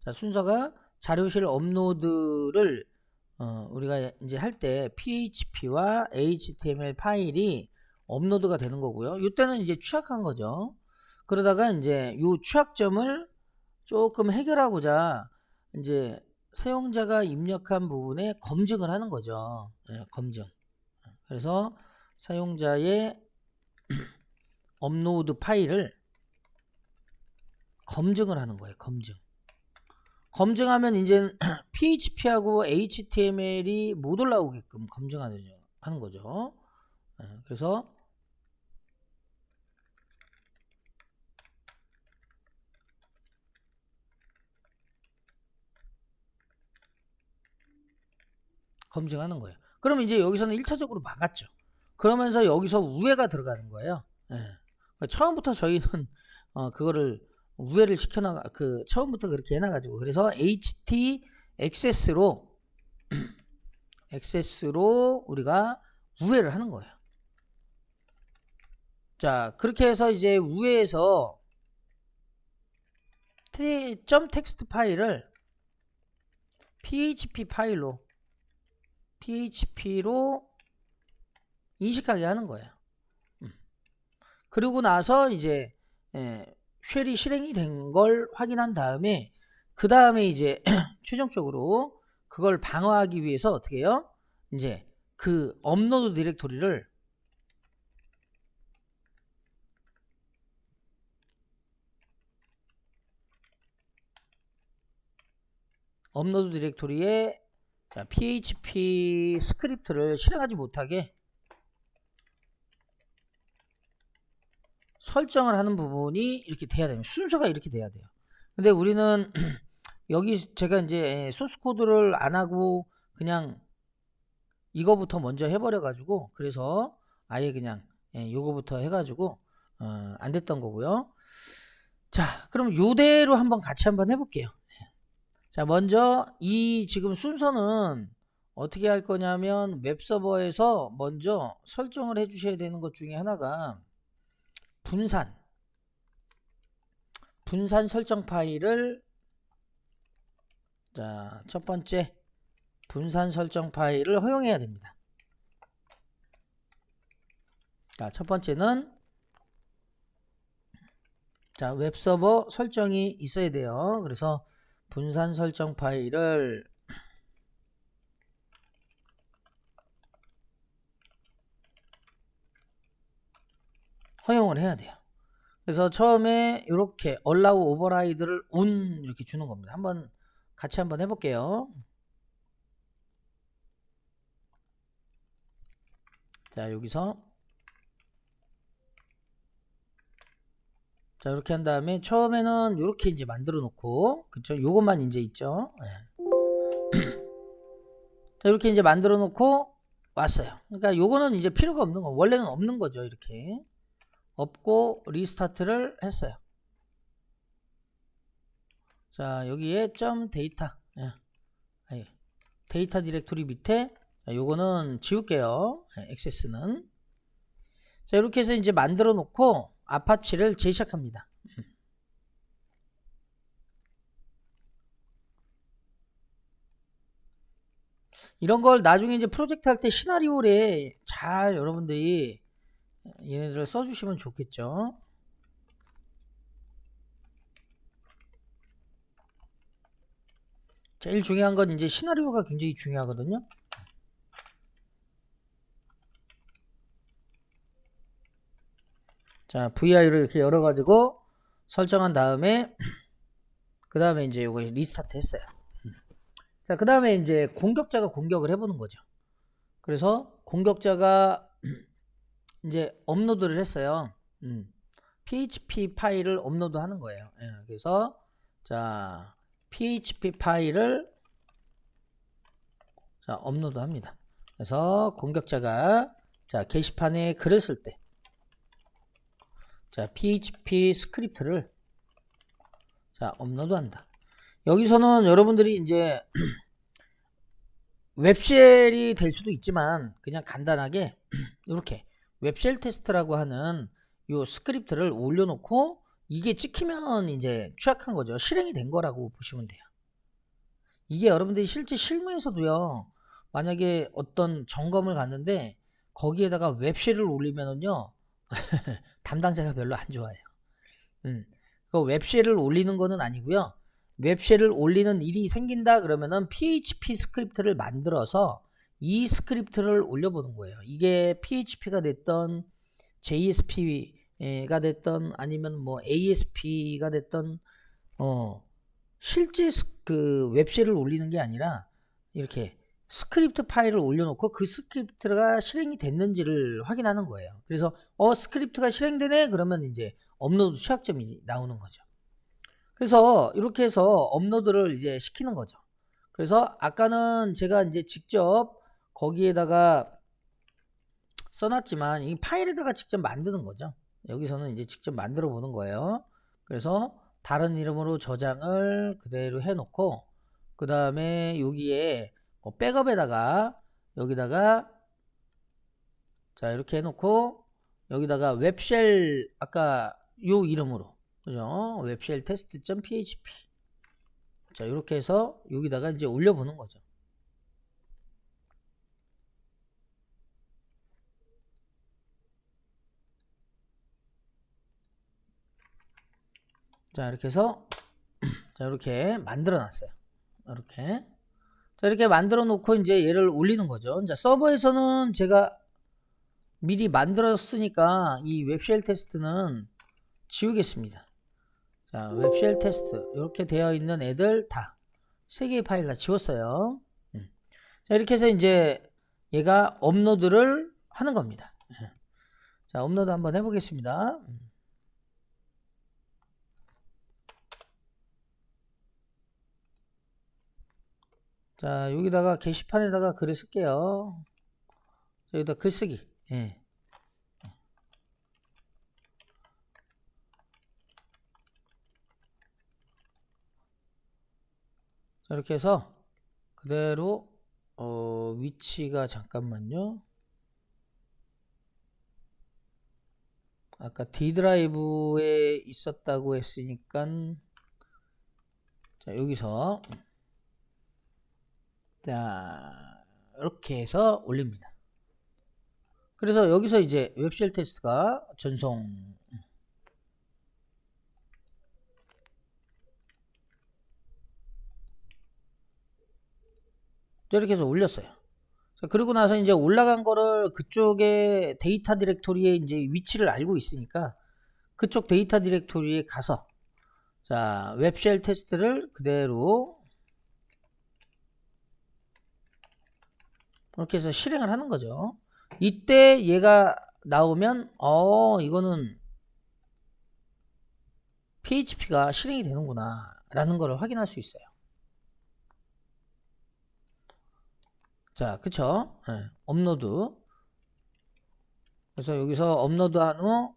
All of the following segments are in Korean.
자, 순서가 자료실 업로드를 우리가 이제 할 때 PHP와 HTML 파일이 업로드가 되는 거고요. 이때는 이제 취약한 거죠. 그러다가 이제 이 취약점을 조금 해결하고자 이제 사용자가 입력한 부분에 검증을 하는 거죠. 예, 검증. 그래서 사용자의 업로드 파일을 검증을 하는 거예요. 검증하면 이제 PHP하고 HTML이 못 올라오게끔 검증하는 거죠. 그래서 검증하는 거예요. 그럼 이제 여기서는 1차적으로 막았죠. 그러면서 여기서 우회가 들어가는 거예요. 그러니까 처음부터 저희는 그거를 우회를 시켜나가 처음부터 그렇게 해놔가지고 그래서 HT 액세스로 우리가 우회를 하는 거예요. 자, 그렇게 해서 이제 우회에서 점 텍스트 파일을 PHP로 인식하게 하는 거예요. 그리고 나서 이제 쉘이 실행이 된 걸 확인한 다음에 그 다음에 이제 최종적으로 그걸 방어하기 위해서 어떻게 해요? 이제 그 업로드 디렉토리를 업로드 디렉토리에 PHP 스크립트를 실행하지 못하게 설정을 하는 부분이 이렇게 돼야 됩니다. 순서가 이렇게 돼야 돼요. 근데 우리는 여기 제가 이제 소스 코드를 안 하고 그냥 이거부터 먼저 해버려 가지고 그래서 아예 그냥 요거부터 해가지고 안 됐던 거고요. 자, 그럼 요대로 한번 같이 한번 해볼게요. 자, 먼저 이 지금 순서는 어떻게 할 거냐면 웹서버에서 먼저 설정을 해 주셔야 되는 것 중에 하나가 분산 설정 파일을 자, 첫 번째 분산 설정 파일을 허용해야 됩니다. 자, 첫 번째는 자, 웹서버 설정이 있어야 돼요. 그래서 분산 설정 파일을 허용을 해야 돼요. 그래서 처음에 이렇게 allow override를 on 이렇게 주는 겁니다. 한번 같이 한번 해볼게요. 자, 여기서 자, 이렇게 한 다음에 처음에는 이렇게 이제 만들어 놓고 그쵸? 요것만 이제 있죠. 자, 이렇게 이제 만들어 놓고 왔어요. 그러니까 요거는 이제 필요가 없는 거, 원래는 없는 거죠. 이렇게 없고 리스타트를 했어요. 자, 여기에 점 데이터 데이터 디렉토리 밑에 자, 요거는 지울게요. 액세스는 자, 이렇게 해서 이제 만들어 놓고 아파치를 재시작합니다. 이런 걸 나중에 이제 프로젝트 할 때 시나리오에 잘 여러분들이 얘네들을 써주시면 좋겠죠. 제일 중요한 건 이제 시나리오가 굉장히 중요하거든요. 자, VI를 이렇게 열어가지고 설정한 다음에 그 다음에 이제 요거 리스타트 했어요. 자, 그 다음에 이제 공격자가 공격을 해보는 거죠. 그래서 공격자가 이제 업로드를 했어요. PHP 파일을 업로드 하는 거예요. 그래서 자, PHP 파일을 자, 업로드 합니다. 그래서 공격자가 자, 게시판에 글을 쓸 때 자, PHP 스크립트를 자, 업로드 한다. 여기서는 여러분들이 이제 웹쉘이 될 수도 있지만 그냥 간단하게 이렇게 웹쉘 테스트라고 하는 요 스크립트를 올려놓고 이게 찍히면 이제 취약한 거죠. 실행이 된 거라고 보시면 돼요. 이게 여러분들이 실제 실무에서도요. 만약에 어떤 점검을 갔는데 거기에다가 웹쉘을 올리면은요. 담당자가 별로 안 좋아해요. 그 웹쉘을 올리는 거는 아니고요. 웹쉘을 올리는 일이 생긴다 그러면은 PHP 스크립트를 만들어서 이 스크립트를 올려보는 거예요. 이게 PHP가 됐던 JSP가 됐던 아니면 뭐 ASP가 됐던 실제 그 웹쉘을 올리는 게 아니라 이렇게 스크립트 파일을 올려놓고 그 스크립트가 실행이 됐는지를 확인하는 거예요. 그래서 스크립트가 실행되네 그러면 이제 업로드 취약점이 나오는 거죠. 그래서 이렇게 해서 업로드를 이제 시키는 거죠. 그래서 아까는 제가 이제 직접 거기에다가 써놨지만 이 파일에다가 직접 만드는 거죠. 여기서는 이제 직접 만들어 보는 거예요. 그래서 다른 이름으로 저장을 그대로 해놓고 그 다음에 여기에 백업에다가 여기다가 자 이렇게 해놓고 여기다가 웹쉘 아까 요 이름으로 그죠? 웹쉘 테스트.php 자 이렇게 해서 여기다가 이제 올려보는 거죠. 자 이렇게 해서 자 이렇게 만들어 놨어요. 이렇게 자 이렇게 만들어 놓고 이제 얘를 올리는 거죠. 자 서버에서는 제가 미리 만들었으니까 이 웹쉘 테스트는 지우겠습니다. 자 웹쉘 테스트 이렇게 되어 있는 애들 다 3개의 파일 다 지웠어요. 자 이렇게 해서 이제 얘가 업로드를 하는 겁니다. 자 업로드 한번 해보겠습니다. 자 여기다가 게시판에다가 글을 쓸게요. 여기다 글쓰기 예. 자 이렇게 해서 그대로 위치가 잠깐만요. 아까 D 드라이브에 있었다고 했으니까 자 여기서 자 이렇게 해서 올립니다. 그래서 여기서 이제 웹쉘 테스트가 전송 이렇게 해서 올렸어요. 자, 그리고 나서 이제 올라간 거를 그쪽에 데이터 디렉토리에 이제 위치를 알고 있으니까 그쪽 데이터 디렉토리에 가서 자 웹쉘 테스트를 그대로 이렇게 해서 실행을 하는 거죠. 이때 얘가 나오면 이거는 PHP가 실행이 되는구나 라는 걸 확인할 수 있어요. 자 그쵸 네, 업로드 그래서 여기서 업로드한 후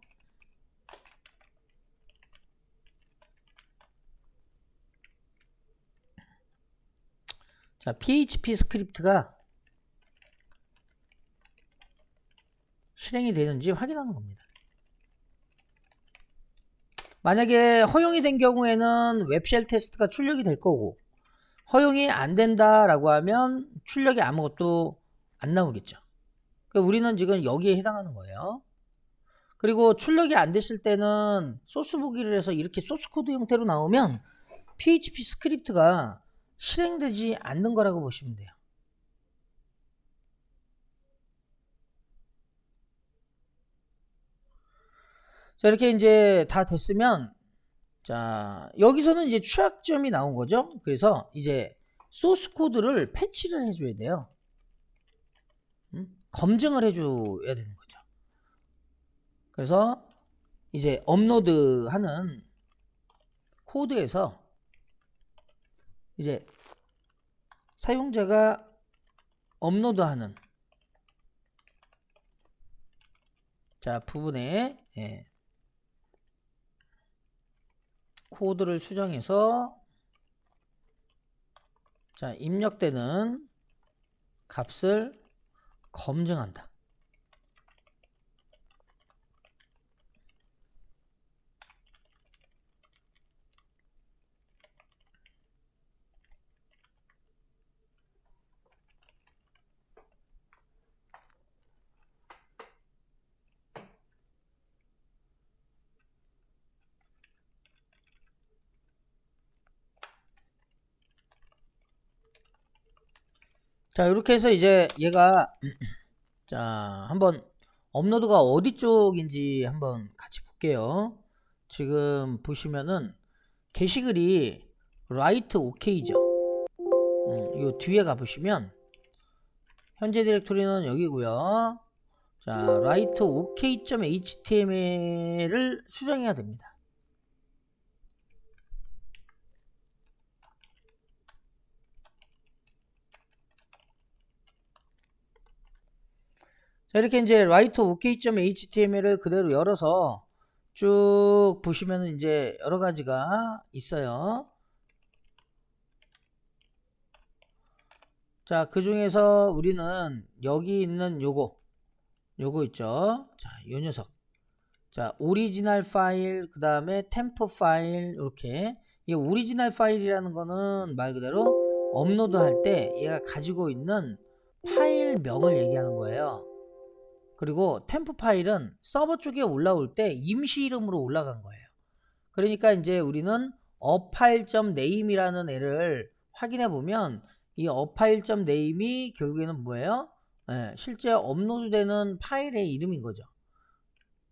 자 PHP 스크립트가 실행이 되는지 확인하는 겁니다. 만약에 허용이 된 경우에는 웹쉘 테스트가 출력이 될 거고 허용이 안 된다라고 하면 출력이 아무것도 안 나오겠죠. 그러니까 우리는 지금 여기에 해당하는 거예요. 그리고 출력이 안 됐을 때는 소스 보기를 해서 이렇게 소스 코드 형태로 나오면 PHP 스크립트가 실행되지 않는 거라고 보시면 돼요. 자 이렇게 이제 다 됐으면 자 여기서는 이제 취약점이 나온 거죠. 그래서 이제 소스 코드를 패치를 해줘야 돼요. 검증을 해줘야 되는 거죠. 그래서 이제 업로드하는 코드에서 이제 사용자가 업로드하는 자 부분에 코드를 수정해서 자 입력되는 값을 검증한다. 자, 이렇게 해서 이제 얘가 자, 한번 업로드가 어디 쪽인지 한번 같이 볼게요. 지금 보시면은 게시글이 write ok죠. 요 뒤에 가보시면 현재 디렉토리는 여기고요. 자, write ok.html을 수정해야 됩니다. 자, 이렇게 이제 write ok.html을 그대로 열어서 쭉 보시면은 이제 여러 가지가 있어요. 자, 그 중에서 우리는 여기 있는 요거 있죠. 자, 요 녀석. 자, 오리지널 파일, 그 다음에 템포 파일, 이렇게. 이 오리지널 파일이라는 거는 말 그대로 업로드 할 때 얘가 가지고 있는 파일명을 얘기하는 거예요. 그리고 템포 파일은 서버 쪽에 올라올 때 임시 이름으로 올라간 거예요. 그러니까 이제 우리는 어파일.name이라는 애를 확인해 보면 이 어파일.name이 결국에는 뭐예요? 실제 업로드되는 파일의 이름인 거죠.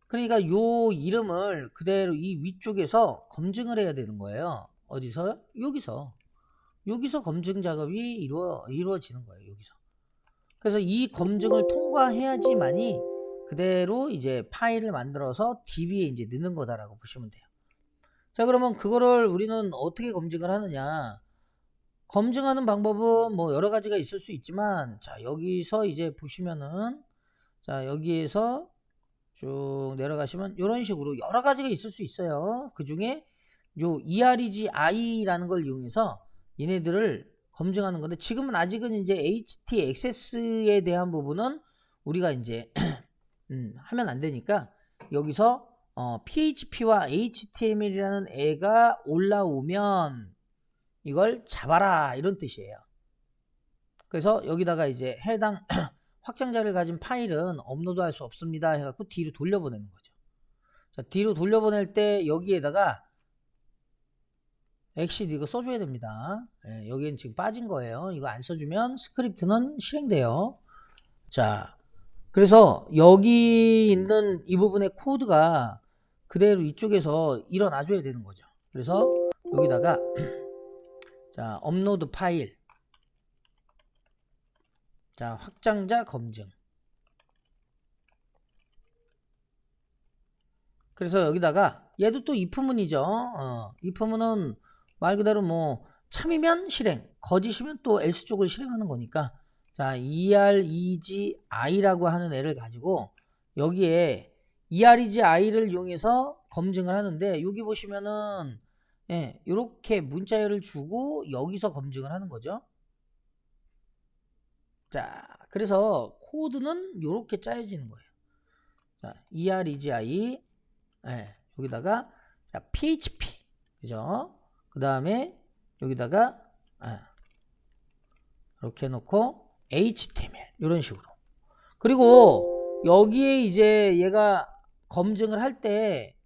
그러니까 요 이름을 그대로 이 위쪽에서 검증을 해야 되는 거예요. 어디서요? 여기서 검증 작업이 이루어지는 거예요. 여기서. 그래서 이 검증을 통과해야지만이 그대로 이제 파일을 만들어서 DB에 이제 넣는 거다라고 보시면 돼요. 자, 그러면 그거를 우리는 어떻게 검증을 하느냐? 검증하는 방법은 뭐 여러 가지가 있을 수 있지만, 자, 여기서 이제 보시면은, 자, 여기에서 쭉 내려가시면 이런 식으로 여러 가지가 있을 수 있어요. 그 중에 요 EREGI라는 걸 이용해서 얘네들을 검증하는 건데, 지금은 아직은 이제 HTXS에 대한 부분은 우리가 이제 하면 안 되니까 여기서 PHP와 HTML이라는 애가 올라오면 이걸 잡아라, 이런 뜻이에요. 그래서 여기다가 이제 해당 확장자를 가진 파일은 업로드할 수 없습니다 해갖고 뒤로 돌려보내는 거죠. 자, 뒤로 돌려보낼 때 여기에다가 엑시드 이거 써줘야 됩니다. 여기는 지금 빠진 거예요. 이거 안 써주면 스크립트는 실행돼요. 자, 그래서 여기 있는 이 부분의 코드가 그대로 이쪽에서 일어나 줘야 되는 거죠. 그래서 여기다가 자, 업로드 파일, 자, 확장자 검증. 그래서 여기다가 얘도 또 if문이죠. if문은 말 그대로 뭐 참이면 실행, 거짓이면 또 else 쪽을 실행하는 거니까, 자, EREGI라고 하는 애를 가지고 여기에 EREGI를 이용해서 검증을 하는데, 여기 보시면은 이렇게 문자열을 주고 여기서 검증을 하는 거죠. 자, 그래서 코드는 이렇게 짜여지는 거예요. 자, EREGI, 여기다가 자, PHP, 그죠? 그 다음에 여기다가 이렇게 해놓고 HTML 이런 식으로. 그리고 여기에 이제 얘가 검증을 할 때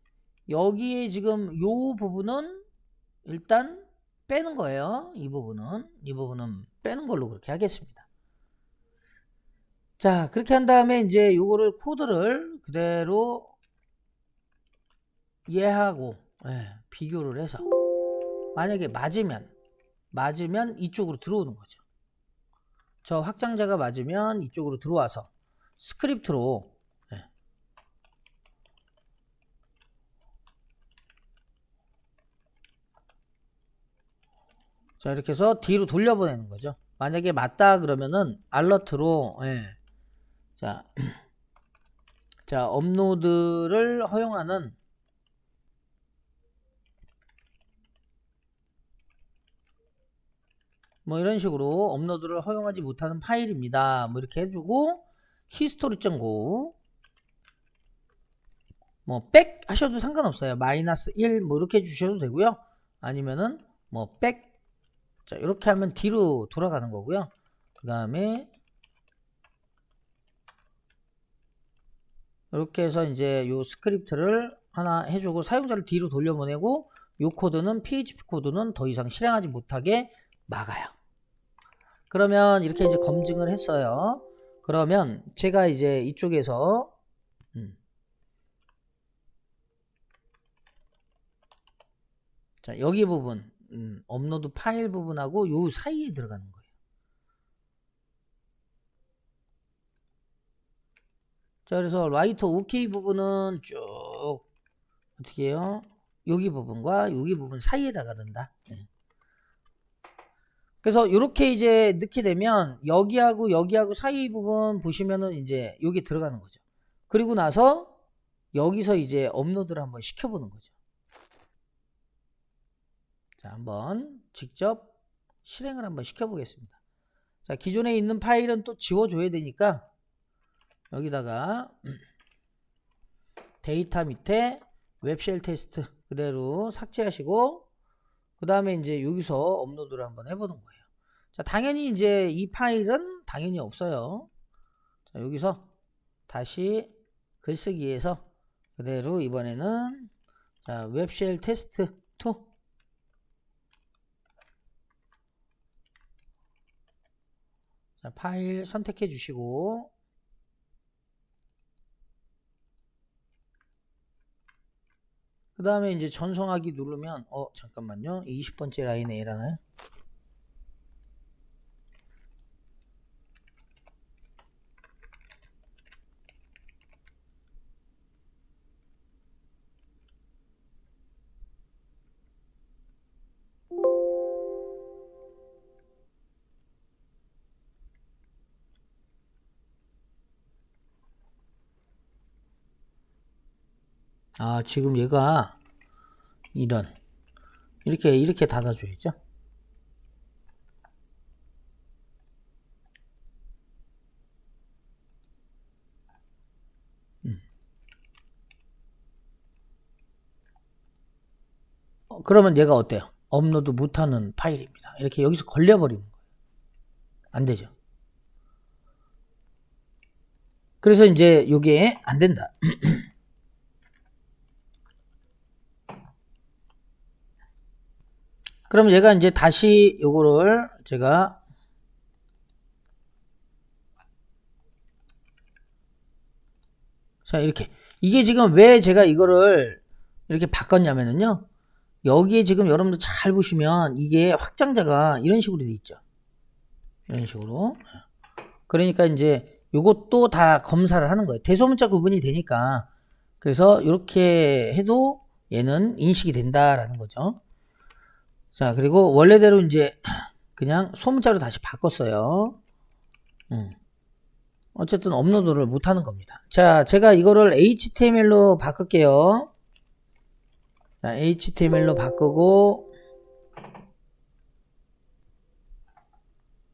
여기에 지금 요 부분은 일단 빼는 거예요. 이 부분은 빼는 걸로 그렇게 하겠습니다. 자, 그렇게 한 다음에 이제 요거를 코드를 그대로 얘하고 비교를 해서 만약에 맞으면 이쪽으로 들어오는 거죠. 저 확장자가 맞으면 이쪽으로 들어와서 스크립트로 자, 이렇게 해서 뒤로 돌려보내는 거죠. 만약에 맞다 그러면은 알러트로 자, 업로드를 허용하는 뭐 이런 식으로 업로드를 허용하지 못하는 파일입니다. 뭐 이렇게 해주고 history.go 뭐 백 하셔도 상관없어요. -1 뭐 이렇게 해주셔도 되고요. 아니면은 뭐 백, 자, 이렇게 하면 뒤로 돌아가는 거고요. 그 다음에 이렇게 해서 이제 요 스크립트를 하나 해주고 사용자를 뒤로 돌려보내고 요 코드는 PHP 코드는 더 이상 실행하지 못하게 막아요. 그러면 이렇게 이제 검증을 했어요. 그러면 제가 이제 이쪽에서 자, 여기 부분 업로드 파일 부분하고 요 사이에 들어가는 거예요. 자, 그래서 라이터 OK 부분은 쭉 어떻게 해요? 여기 부분과 여기 부분 사이에다가 넣는다. 네. 그래서 이렇게 이제 넣게 되면 여기하고 여기하고 사이 부분 보시면은 이제 여기 들어가는 거죠. 그리고 나서 여기서 이제 업로드를 한번 시켜보는 거죠. 자, 한번 직접 실행을 한번 시켜보겠습니다. 자, 기존에 있는 파일은 또 지워줘야 되니까 여기다가 데이터 밑에 웹쉘 테스트 그대로 삭제하시고 그 다음에 이제 여기서 업로드를 한번 해보는 거예요. 자, 당연히 이제 이 파일은 당연히 없어요. 자, 여기서 다시 글쓰기에서 그대로 이번에는 자, 웹쉘 테스트 2 자, 파일 선택해 주시고 그 다음에 이제 전송하기 누르면 잠깐만요. 20번째 라인에 일어나요. 아, 지금 얘가 이렇게 닫아줘야죠. 그러면 얘가 어때요? 업로드 못하는 파일입니다. 이렇게 여기서 걸려버리는 거예요. 안 되죠. 그래서 이제 요게 안 된다. 그럼 얘가 이제 다시 요거를 제가 자, 이렇게 이게 지금 왜 제가 이거를 이렇게 바꿨냐면은요. 여기에 지금 여러분들 잘 보시면 이게 확장자가 이런 식으로 돼 있죠. 이런 식으로. 그러니까 이제 요것도 다 검사를 하는 거예요. 대소문자 구분이 되니까. 그래서 이렇게 해도 얘는 인식이 된다라는 거죠. 자, 그리고 원래대로 이제 그냥 소문자로 다시 바꿨어요. 어쨌든 업로드를 못하는 겁니다. 자, 제가 이거를 HTML로 바꿀게요. 자, HTML로 바꾸고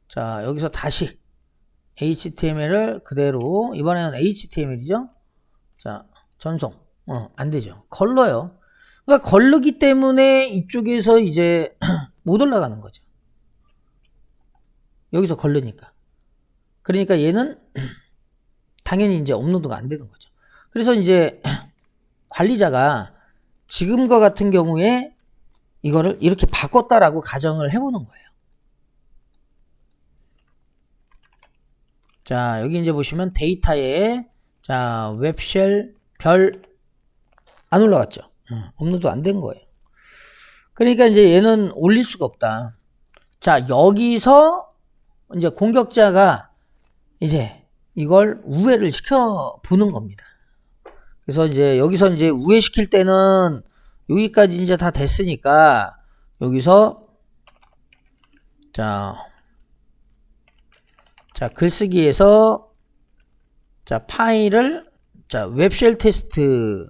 자, 여기서 다시 HTML을 그대로 이번에는 HTML이죠. 자, 전송 안 되죠. 걸러요. 그러니까 걸르기 때문에 이쪽에서 이제 못 올라가는 거죠. 여기서 걸르니까. 그러니까 얘는 당연히 이제 업로드가 안 되는 거죠. 그래서 이제 관리자가 지금과 같은 경우에 이거를 이렇게 바꿨다라고 가정을 해보는 거예요. 자, 여기 이제 보시면 데이터에 자, 웹쉘 별 안 올라갔죠. 업로드 안 된 거예요. 그러니까 이제 얘는 올릴 수가 없다. 자, 여기서 이제 공격자가 이제 이걸 우회를 시켜 보는 겁니다. 그래서 이제 여기서 이제 우회시킬 때는 여기까지 이제 다 됐으니까 여기서 자 글쓰기에서 자 파일을 자 웹쉘 테스트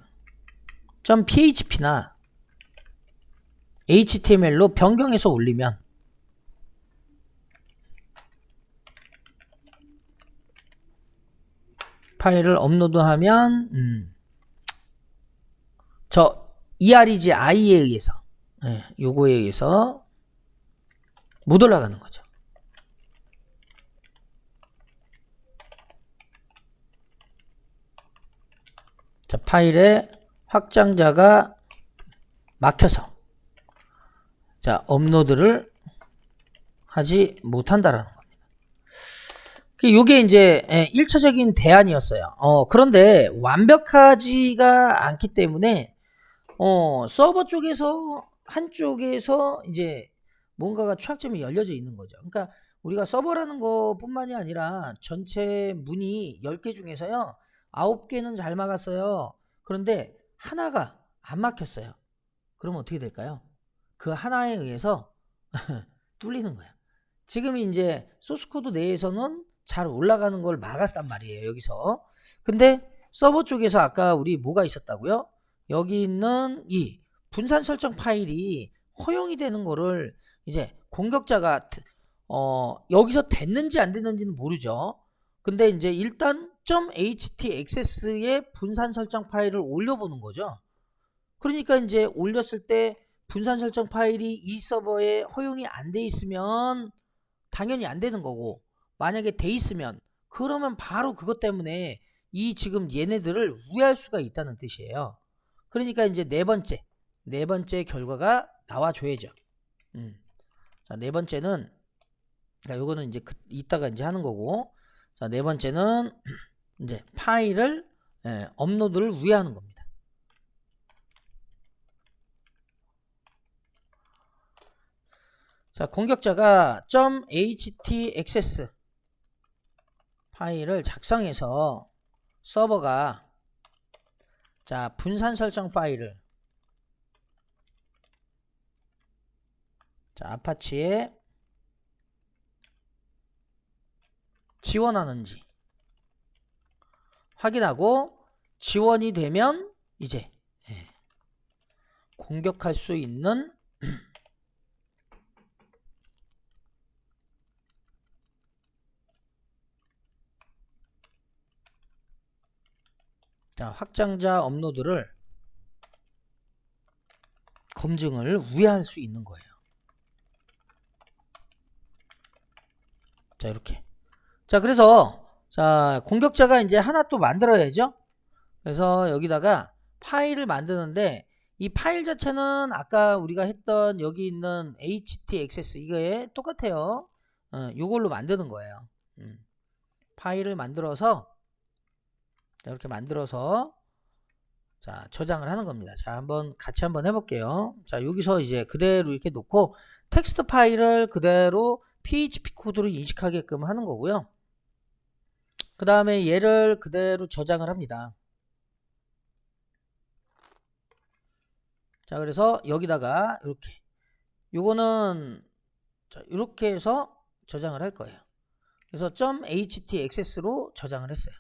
.php나 HTML로 변경해서 올리면 파일을 업로드하면 저 EREG I에 의해서 요거에 의해서 못 올라가는 거죠. 자, 파일의 확장자가 막혀서 자 업로드를 하지 못한다라는 겁니다. 요게 이제 1차적인 대안이었어요. 그런데 완벽하지가 않기 때문에 서버 쪽에서 한쪽에서 이제 뭔가가 취약점이 열려져 있는 거죠. 그러니까 우리가 서버라는 것뿐만이 아니라 전체 문이 10개 중에서요 9개는 잘 막았어요. 그런데 하나가 안 막혔어요. 그러면 어떻게 될까요? 그 하나에 의해서 뚫리는 거야. 지금 이제 소스코드 내에서는 잘 올라가는 걸 막았단 말이에요. 여기서. 근데 서버 쪽에서 아까 우리 뭐가 있었다고요? 여기 있는 이 분산 설정 파일이 허용이 되는 거를 이제 공격자가 여기서 됐는지 안 됐는지는 모르죠. 근데 이제 일단 .htxs의 분산 설정 파일을 올려보는 거죠. 그러니까 이제 올렸을 때 분산 설정 파일이 이 서버에 허용이 안 돼 있으면 당연히 안 되는 거고, 만약에 돼 있으면 그러면 바로 그것 때문에 이 지금 얘네들을 우회할 수가 있다는 뜻이에요. 그러니까 이제 네 번째 결과가 나와줘야죠. 자, 네 번째는, 자, 요거는 이제 이따가 이제 하는 거고, 자, 네 번째는 이제 파일을 업로드를 우회하는 겁니다. 자, 공격자가 .htaccess 파일을 작성해서 서버가 자 분산 설정 파일을 자 아파치에 지원하는지 확인하고 지원이 되면 이제 공격할 수 있는 자 확장자 업로드를 검증을 우회할 수 있는 거예요. 자 이렇게 자 그래서 자 공격자가 이제 하나 또 만들어야죠. 그래서 여기다가 파일을 만드는데 이 파일 자체는 아까 우리가 했던 여기 있는 htaccess 이거에 똑같아요. 요걸로 만드는 거예요. 파일을 만들어서 자, 이렇게 만들어서 자 저장을 하는 겁니다. 자 한번 같이 한번 해볼게요. 자 여기서 이제 그대로 이렇게 놓고 텍스트 파일을 그대로 PHP 코드로 인식하게끔 하는 거고요. 그 다음에 얘를 그대로 저장을 합니다. 자 그래서 여기다가 이렇게 요거는 자, 이렇게 해서 저장을 할 거예요. 그래서 .htaccess로 저장을 했어요.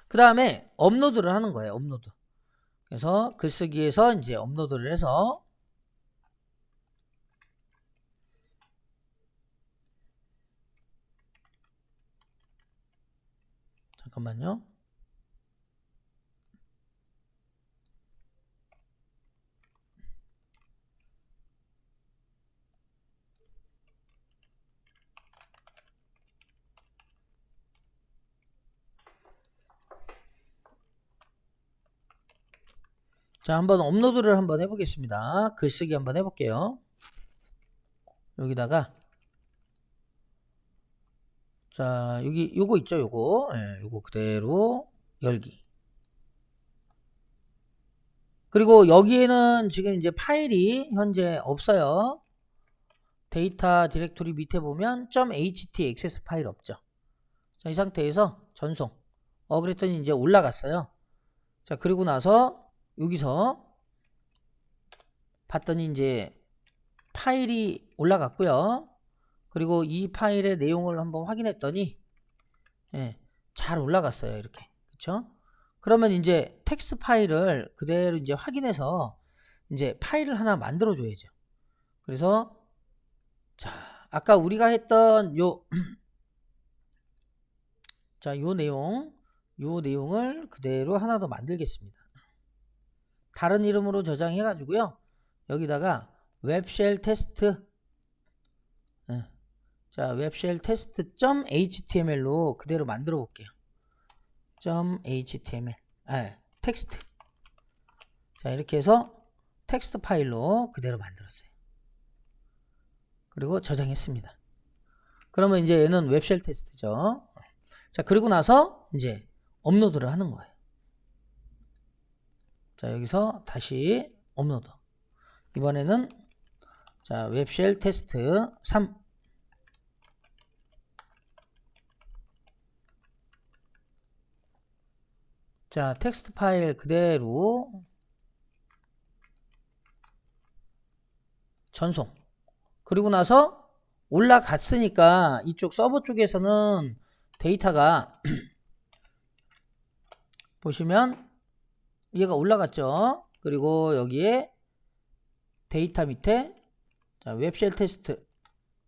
그 다음에 업로드를 하는 거예요. 업로드. 그래서 글쓰기에서 이제 업로드를 해서 잠깐만요. 자 한번 업로드를 한번 해보겠습니다. 글쓰기 한번 해볼게요. 여기다가 자 여기 요거 있죠. 요거 요거 그대로 열기. 그리고 여기에는 지금 이제 파일이 현재 없어요. 데이터 디렉토리 밑에 보면 .htaccess 파일 없죠. 자, 이 상태에서 전송. 그랬더니 이제 올라갔어요. 자, 그리고 나서 여기서 봤더니 이제 파일이 올라갔고요. 그리고 이 파일의 내용을 한번 확인했더니 잘 올라갔어요. 이렇게. 그쵸? 그러면 이제 텍스트 파일을 그대로 이제 확인해서 이제 파일을 하나 만들어 줘야죠. 그래서 자, 아까 우리가 했던 요 자, 요 내용을 그대로 하나 더 만들겠습니다. 다른 이름으로 저장해 가지고요. 여기다가 웹쉘 테스트 자, 웹쉘 테스트 .html로 그대로 만들어 볼게요. .html 텍스트 자, 이렇게 해서 텍스트 파일로 그대로 만들었어요. 그리고 저장했습니다. 그러면 이제 얘는 웹쉘 테스트죠. 자, 그리고 나서 이제 업로드를 하는 거예요. 자, 여기서 다시 업로드. 이번에는 자, 웹쉘 테스트 3. 자, 텍스트 파일 그대로 전송. 그리고 나서 올라갔으니까 이쪽 서버 쪽에서는 데이터가 보시면 얘가 올라갔죠. 그리고 여기에 데이터 밑에 자, 웹쉘 테스트.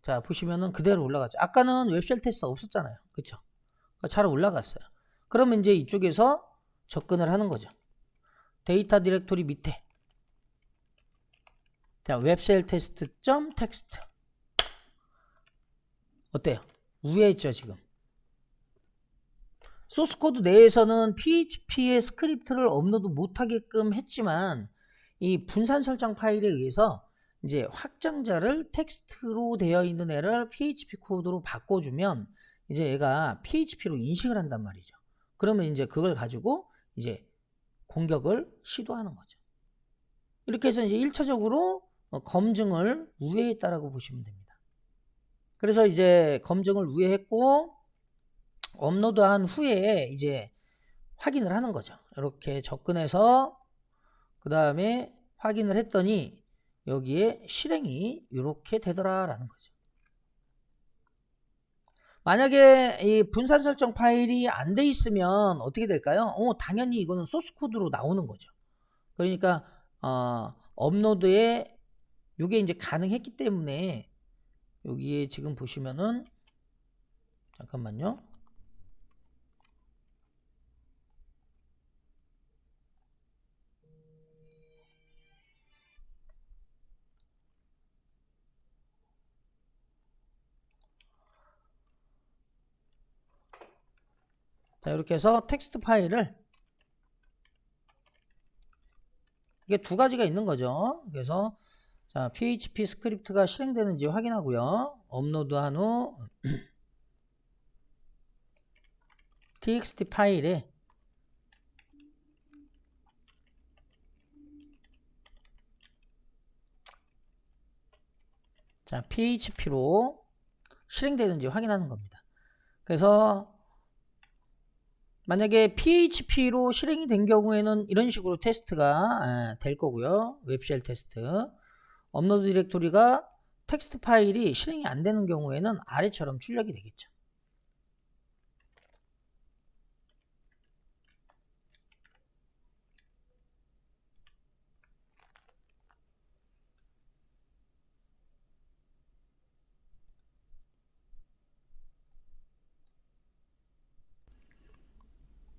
자, 보시면은 그대로 올라갔죠. 아까는 웹쉘 테스트 없었잖아요. 그쵸? 잘 올라갔어요. 그러면 이제 이쪽에서 접근을 하는 거죠. 데이터 디렉토리 밑에 자, 웹쉘 테스트 점 텍스트. 어때요? 위에 있죠, 지금. 소스코드 내에서는 PHP의 스크립트를 업로드 못하게끔 했지만 이 분산 설정 파일에 의해서 이제 확장자를 텍스트로 되어 있는 애를 PHP 코드로 바꿔주면 이제 얘가 PHP로 인식을 한단 말이죠. 그러면 이제 그걸 가지고 이제 공격을 시도하는 거죠. 이렇게 해서 이제 1차적으로 검증을 우회했다라고 보시면 됩니다. 그래서 이제 검증을 우회했고 업로드한 후에 이제 확인을 하는 거죠. 이렇게 접근해서 그 다음에 확인을 했더니 여기에 실행이 이렇게 되더라라는 거죠. 만약에 이 분산 설정 파일이 안 돼 있으면 어떻게 될까요? 당연히 이거는 소스 코드로 나오는 거죠. 그러니까 업로드에 이게 이제 가능했기 때문에 여기에 지금 보시면은 잠깐만요. 자, 이렇게 해서 텍스트 파일을 이게 두 가지가 있는 거죠. 그래서 자, PHP 스크립트가 실행되는지 확인하고요. 업로드한 후 txt 파일에 자, PHP로 실행되는지 확인하는 겁니다. 그래서 만약에 PHP로 실행이 된 경우에는 이런 식으로 테스트가 될 거고요. 웹쉘 테스트. 업로드 디렉토리가 텍스트 파일이 실행이 안 되는 경우에는 아래처럼 출력이 되겠죠.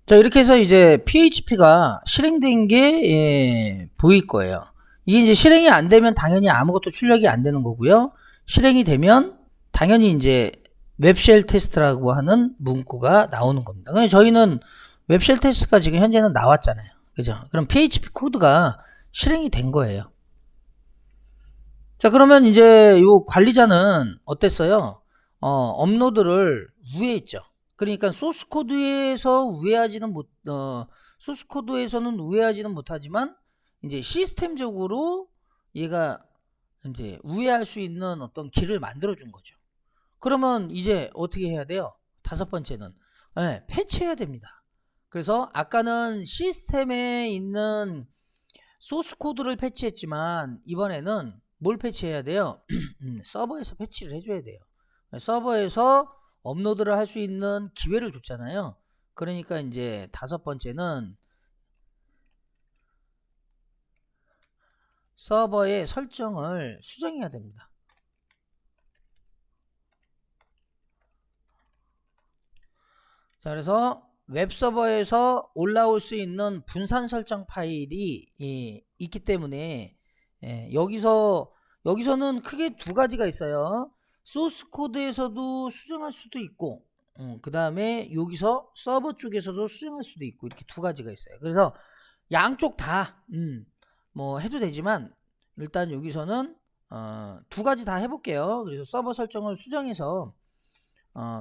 자, 이렇게 해서 이제 PHP가 실행된 게 보일 거예요. 이게 이제 실행이 안 되면 당연히 아무것도 출력이 안 되는 거고요. 실행이 되면 당연히 이제 웹쉘 테스트라고 하는 문구가 나오는 겁니다. 그럼 저희는 웹쉘 테스트가 지금 현재는 나왔잖아요. 그죠? 그럼 PHP 코드가 실행이 된 거예요. 자, 그러면 이제 요 관리자는 어땠어요? 업로드를 우회했죠. 그러니까 소스 코드에서 우회하지는 소스 코드에서는 우회하지는 못하지만 이제 시스템적으로 얘가 이제 우회할 수 있는 어떤 길을 만들어 준 거죠. 그러면 이제 어떻게 해야 돼요? 다섯 번째는 패치해야 됩니다. 그래서 아까는 시스템에 있는 소스 코드를 패치했지만 이번에는 뭘 패치해야 돼요? 서버에서 패치를 해줘야 돼요. 서버에서 업로드를 할 수 있는 기회를 줬잖아요. 그러니까 이제 다섯 번째는 서버의 설정을 수정해야 됩니다. 자, 그래서 웹서버에서 올라올 수 있는 분산 설정 파일이 있기 때문에 여기서는 크게 두 가지가 있어요. 소스 코드에서도 수정할 수도 있고 그 다음에 여기서 서버 쪽에서도 수정할 수도 있고 이렇게 두 가지가 있어요. 그래서 양쪽 다 뭐 해도 되지만 일단 여기서는 두 가지 다 해볼게요. 그래서 서버 설정을 수정해서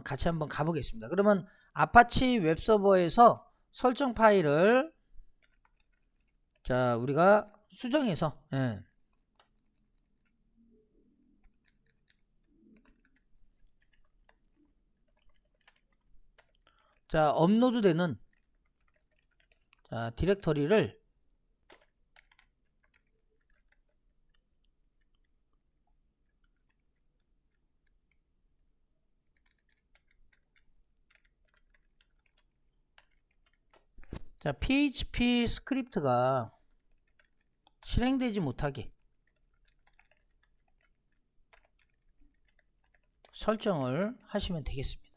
같이 한번 가보겠습니다. 그러면 아파치 웹서버에서 설정 파일을 자 우리가 수정해서 자 업로드되는 자 디렉터리를 자 PHP 스크립트가 실행되지 못하게 설정을 하시면 되겠습니다.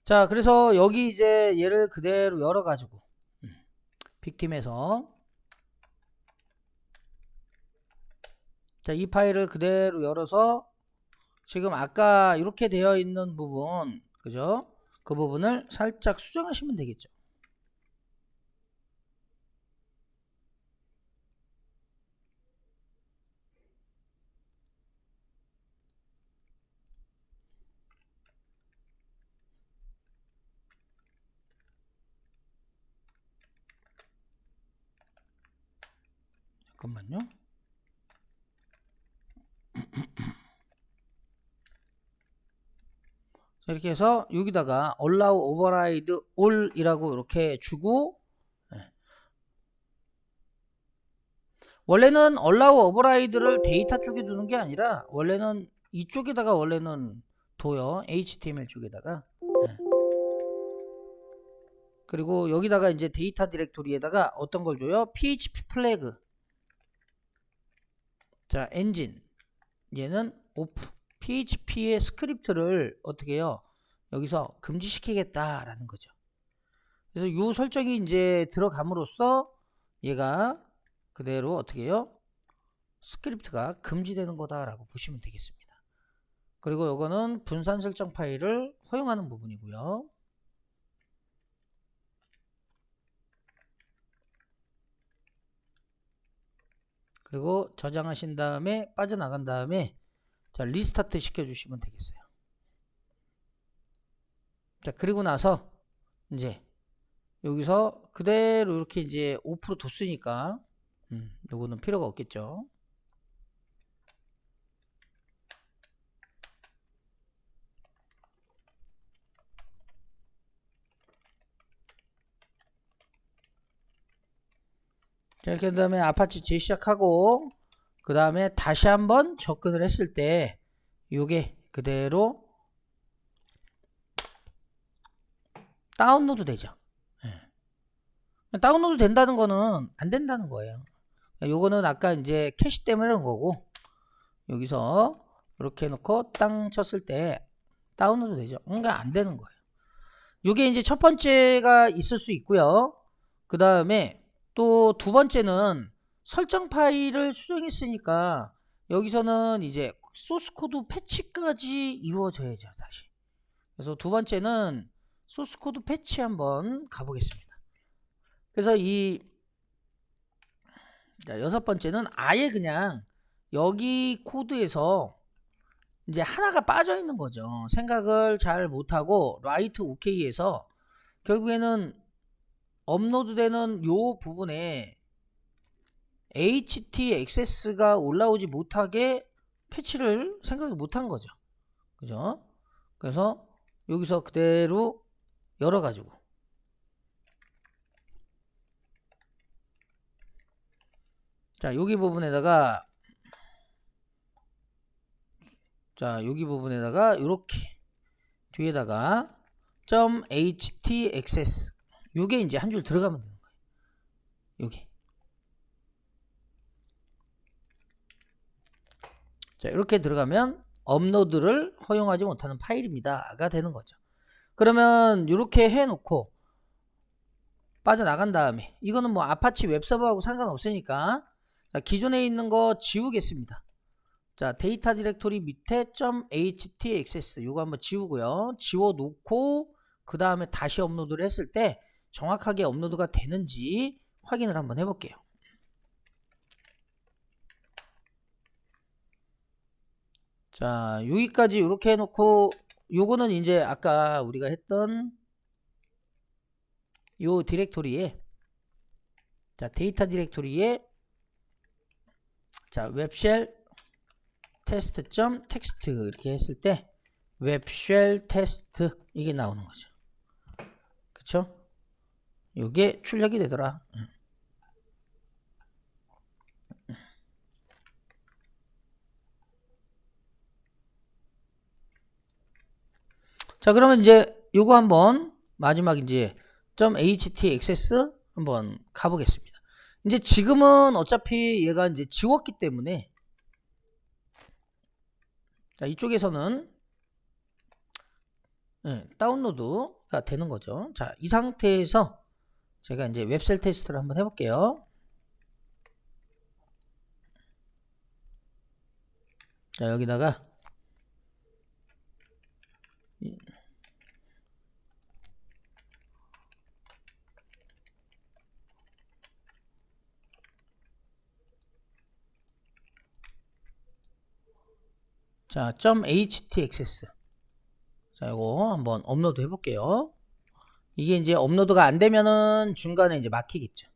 자 그래서 여기 이제 얘를 그대로 열어 가지고 빅팀에서 자 이 파일을 그대로 열어서 지금 아까 이렇게 되어 있는 부분 그죠? 그 부분을 살짝 수정하시면 되겠죠. 잠깐만요. 이렇게 해서 여기다가 allow override all 이라고 이렇게 주고 원래는 allow override를 데이터 쪽에 두는 게 아니라 원래는 이쪽에다가 원래는 둬요. HTML 쪽에다가 그리고 여기다가 이제 데이터 디렉토리에다가 어떤 걸 줘요? PHP 플래그 자 엔진 얘는 오프 PHP의 스크립트를 어떻게 해요? 여기서 금지시키겠다라는 거죠. 그래서 이 설정이 이제 들어감으로써 얘가 그대로 어떻게 해요? 스크립트가 금지되는 거다라고 보시면 되겠습니다. 그리고 요거는 분산 설정 파일을 허용하는 부분이고요. 그리고 저장하신 다음에 빠져나간 다음에 자 리스타트 시켜주시면 되겠어요. 자 그리고 나서 이제 여기서 그대로 이렇게 이제 5% 뒀으니까 요거는 필요가 없겠죠. 자 이렇게 한 다음에 아파치 재시작하고 그 다음에 다시 한번 접근을 했을 때 요게 그대로 다운로드 되죠. 다운로드 된다는 거는 안 된다는 거예요. 요거는 아까 이제 캐시 때문에 그런 거고 여기서 이렇게 해놓고 땅 쳤을 때 다운로드 되죠. 뭔가 안 되는 거예요. 요게 이제 첫 번째가 있을 수 있고요. 그 다음에 또 두 번째는 설정 파일을 수정했으니까 여기서는 이제 소스 코드 패치까지 이루어져야죠. 다시. 그래서 두 번째는 소스 코드 패치 한번 가보겠습니다. 그래서 이 여섯 번째는 아예 그냥 여기 코드에서 이제 하나가 빠져 있는 거죠. 생각을 잘 못하고 라이트 OK에서 결국에는 업로드 되는 요 부분에 HT 액세스가 올라오지 못하게 패치를 생각을 못한 거죠. 그죠? 그래서 여기서 그대로 열어가지고 자 여기 부분에다가 자 여기 부분에다가 이렇게 뒤에다가 .htxs 요게 이제 한 줄 들어가면 되는 거예요. 요게 자 이렇게 들어가면 업로드를 허용하지 못하는 파일입니다가 되는 거죠. 그러면 이렇게 해놓고 빠져나간 다음에 이거는 뭐 아파치 웹서버하고 상관없으니까 자, 기존에 있는 거 지우겠습니다. 자 데이터 디렉토리 밑에 .htxs 요거 한번 지우고요. 지워 놓고 그 다음에 다시 업로드를 했을 때 정확하게 업로드가 되는지 확인을 한번 해볼게요. 자, 여기까지 이렇게 해놓고 요거는 이제 아까 우리가 했던 요 디렉토리에, 자, 데이터 디렉토리에, 자, 웹쉘 테스트.txt 이렇게 했을 때 웹쉘 테스트 이게 나오는 거죠. 그쵸? 요게 출력이 되더라. 자, 그러면 이제 요거 한번 마지막 이제 .htxs 한번 가보겠습니다. 이제 지금은 어차피 얘가 이제 지웠기 때문에, 자, 이쪽에서는 다운로드가 되는 거죠. 자, 이 상태에서 제가 이제 웹셀 테스트를 한번 해볼게요. 자, 여기다가 자, .htxs. 자, 이거 한번 업로드 해볼게요. 이게 이제 업로드가 안 되면은 중간에 이제 막히겠죠.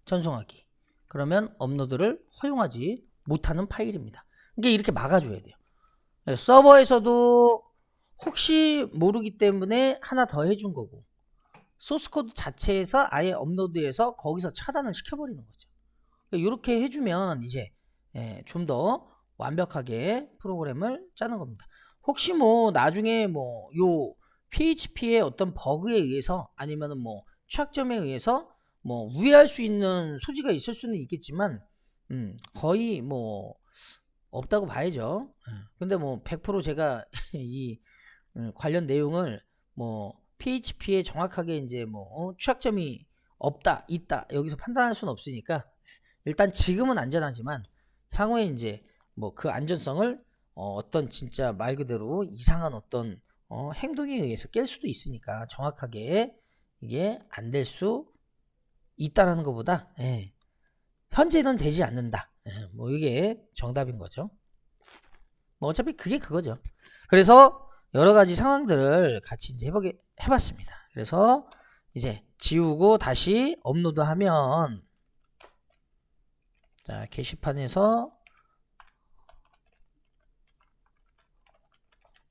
전송하기. 그러면 업로드를 허용하지 못하는 파일입니다. 이게 이렇게 막아줘야 돼요. 서버에서도 혹시 모르기 때문에 하나 더 해준 거고, 소스코드 자체에서 아예 업로드해서 거기서 차단을 시켜버리는 거죠. 이렇게 해주면 이제 좀 더 완벽하게 프로그램을 짜는 겁니다. 혹시 뭐 나중에 뭐 요 PHP의 어떤 버그에 의해서 아니면은 뭐 취약점에 의해서 뭐 우회할 수 있는 소지가 있을 수는 있겠지만 거의 뭐 없다고 봐야죠. 근데 뭐 100% 제가 이 관련 내용을 뭐 PHP에 정확하게 이제 뭐 취약점이 없다 있다 여기서 판단할 수는 없으니까 일단 지금은 안전하지만 향후에 이제 뭐 그 안전성을 어떤 진짜 말 그대로 이상한 어떤 행동에 의해서 깰 수도 있으니까 정확하게 이게 안 될 수 있다라는 것보다 현재는 되지 않는다. 뭐 이게 정답인 거죠. 뭐 어차피 그게 그거죠. 그래서 여러 가지 상황들을 같이 이제 해봤습니다. 그래서 이제 지우고 다시 업로드하면, 자, 게시판에서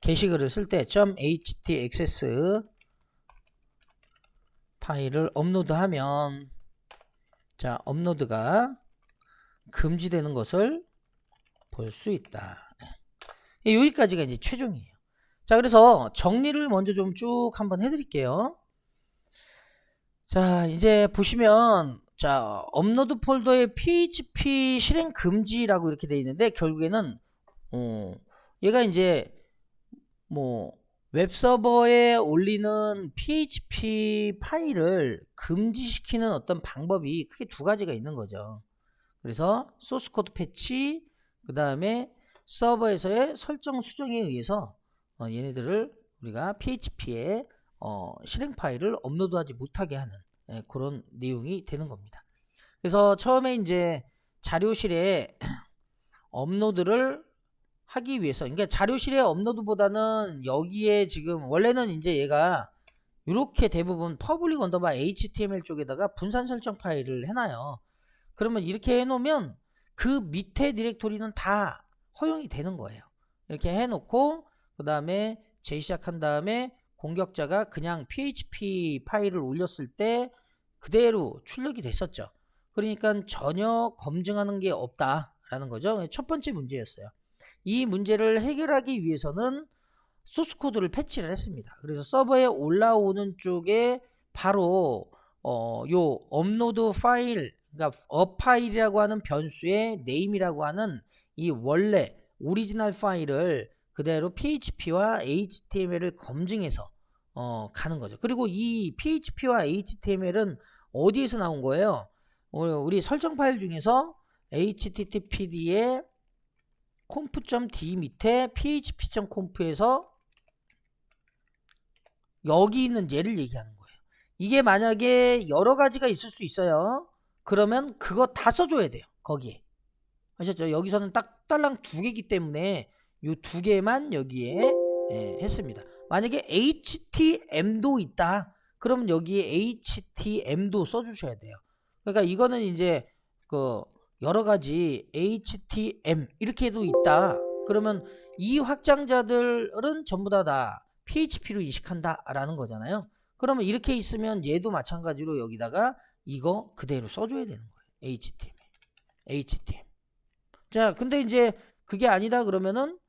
게시글을 쓸 때 .htxs 파일을 업로드하면, 자, 업로드가 금지되는 것을 볼 수 있다. 여기까지가 이제 최종이에요. 자, 그래서 정리를 먼저 좀 쭉 한번 해드릴게요. 자, 이제 보시면, 자, 업로드 폴더에 PHP 실행 금지라고 이렇게 되어 있는데, 결국에는 얘가 이제 뭐 웹서버에 올리는 PHP 파일을 금지시키는 어떤 방법이 크게 두 가지가 있는 거죠. 그래서 소스 코드 패치, 그 다음에 서버에서의 설정 수정에 의해서 얘네들을 우리가 PHP에 실행 파일을 업로드하지 못하게 하는 그런 내용이 되는 겁니다. 그래서 처음에 이제 자료실에 업로드를 하기 위해서, 그러니까 자료실에 업로드보다는 여기에 지금 원래는 이제 얘가 이렇게 대부분 퍼블릭 언더바 HTML 쪽에다가 분산 설정 파일을 해놔요. 그러면 이렇게 해놓으면 그 밑에 디렉토리는 다 허용이 되는 거예요. 이렇게 해놓고 그 다음에 재시작한 다음에 공격자가 그냥 PHP 파일을 올렸을 때 그대로 출력이 됐었죠. 그러니까 전혀 검증하는 게 없다라는 거죠. 첫 번째 문제였어요. 이 문제를 해결하기 위해서는 소스코드를 패치를 했습니다. 그래서 서버에 올라오는 쪽에 바로 요 업로드 파일, 그러니까 업 파일이라고 하는 변수의 네임이라고 하는 이 원래 오리지널 파일을 그대로 PHP와 HTML을 검증해서 가는 거죠. 그리고 이 PHP와 HTML은 어디에서 나온 거예요? 우리 설정 파일 중에서 httpd에 conf.d 밑에 php.conf에서 여기 있는 얘를 얘기하는 거예요. 이게 만약에 여러 가지가 있을 수 있어요. 그러면 그거 다 써줘야 돼요. 거기에. 아셨죠? 여기서는 딱 딸랑 두 개이기 때문에 요 두 개만 여기에 했습니다. 만약에 HTM도 있다. 그러면 여기에 HTM도 써주셔야 돼요. 그러니까 이거는 이제 그 여러 가지 HTM 이렇게도 있다. 그러면 이 확장자들은 전부 다 PHP로 인식한다 라는 거잖아요. 그러면 이렇게 있으면 얘도 마찬가지로 여기다가 이거 그대로 써줘야 되는 거예요. HTM. 자, 근데 이제 그게 아니다 그러면은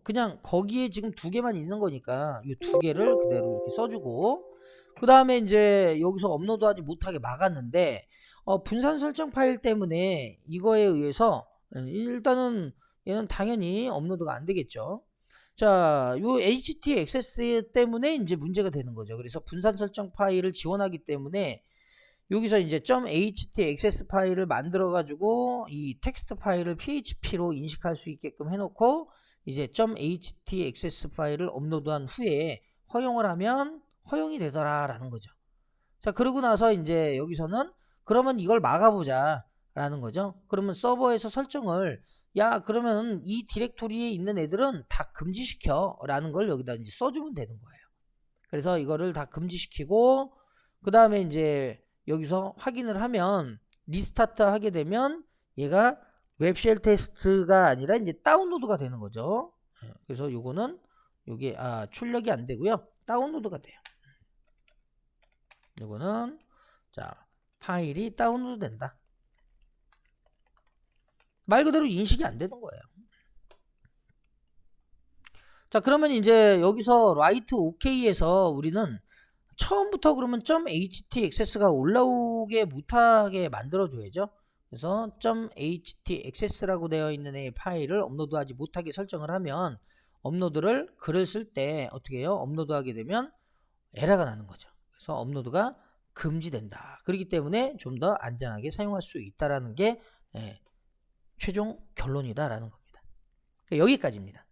그냥 거기에 지금 두 개만 있는 거니까 이 두 개를 그대로 이렇게 써주고, 그 다음에 이제 여기서 업로드하지 못하게 막았는데 분산 설정 파일 때문에 이거에 의해서 일단은 얘는 당연히 업로드가 안 되겠죠. 자, 요 htaccess 때문에 이제 문제가 되는 거죠. 그래서 분산 설정 파일을 지원하기 때문에 여기서 이제 .htaccess 파일을 만들어 가지고 이 텍스트 파일을 php로 인식할 수 있게끔 해놓고 이제 .htaccess 파일을 업로드한 후에 허용을 하면 허용이 되더라 라는 거죠. 자, 그러고 나서 이제 여기서는 그러면 이걸 막아보자 라는 거죠. 그러면 서버에서 설정을 야, 그러면 이 디렉토리에 있는 애들은 다 금지시켜 라는 걸 여기다 이제 써주면 되는 거예요. 그래서 이거를 다 금지시키고, 그 다음에 이제 여기서 확인을 하면 리스타트 하게 되면 얘가 웹쉘 테스트가 아니라 이제 다운로드가 되는 거죠. 그래서 요거는 요게 출력이 안 되고요. 다운로드가 돼요. 요거는 자, 파일이 다운로드 된다. 말 그대로 인식이 안 되는 거예요. 자, 그러면 이제 여기서 write ok에서 우리는 처음부터 그러면 .htaccess가 올라오게 못하게 만들어줘야죠. 그래서 .htaccess라고 되어 있는 이 파일을 업로드하지 못하게 설정을 하면 업로드를 글을 쓸 때 어떻게 해요? 업로드하게 되면 에러가 나는 거죠. 그래서 업로드가 금지된다. 그렇기 때문에 좀 더 안전하게 사용할 수 있다라는 게 최종 결론이다라는 겁니다. 여기까지입니다.